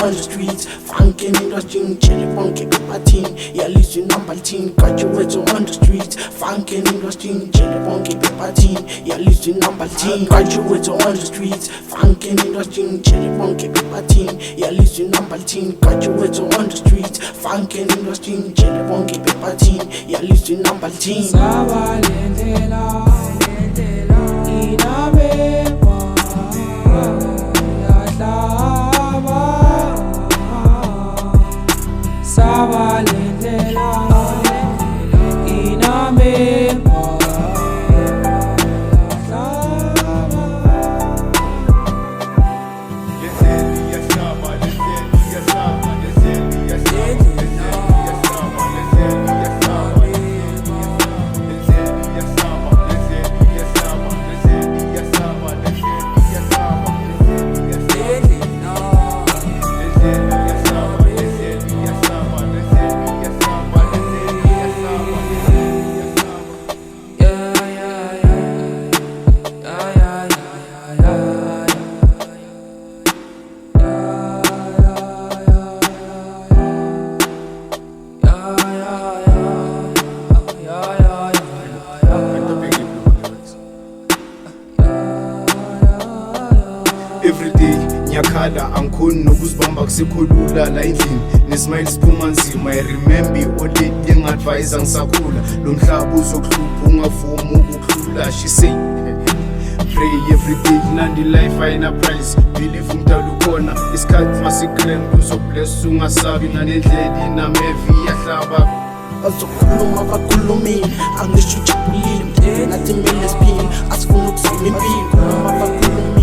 on the streets, funkin' industry, chili funky papatin, yeah, listen number 10, graduates on the streets, funkin' industry, chili funky papatin, yeah, listen number 10, graduates on the streets, funkin' industry, chili funky papatin, yeah, listen number 10, graduates on the streets, funkin' industry, chili funky papatin, yeah, listen number 10. Sabalendela, Nameva. Sabalendela, Nameva. Everyday nyakhala angikhoni nokuzibamba kusekhulula la endlini nesmile siphuma nzima. I remember odedi engadvise ngisakhula lo mhlaba uzokuhlupha ungavumi ukukhulula. She say pray everyday nandi life ayina price, believe umdala ukhona isikhathi masikrem uzobless ungasabi nalendlela Nameva iyahlaba. Azokhuluma bakhulumile, angisho ujabulile, nathi mele siphile, asifuna ukuzima impilo. Khuluma bakhulumile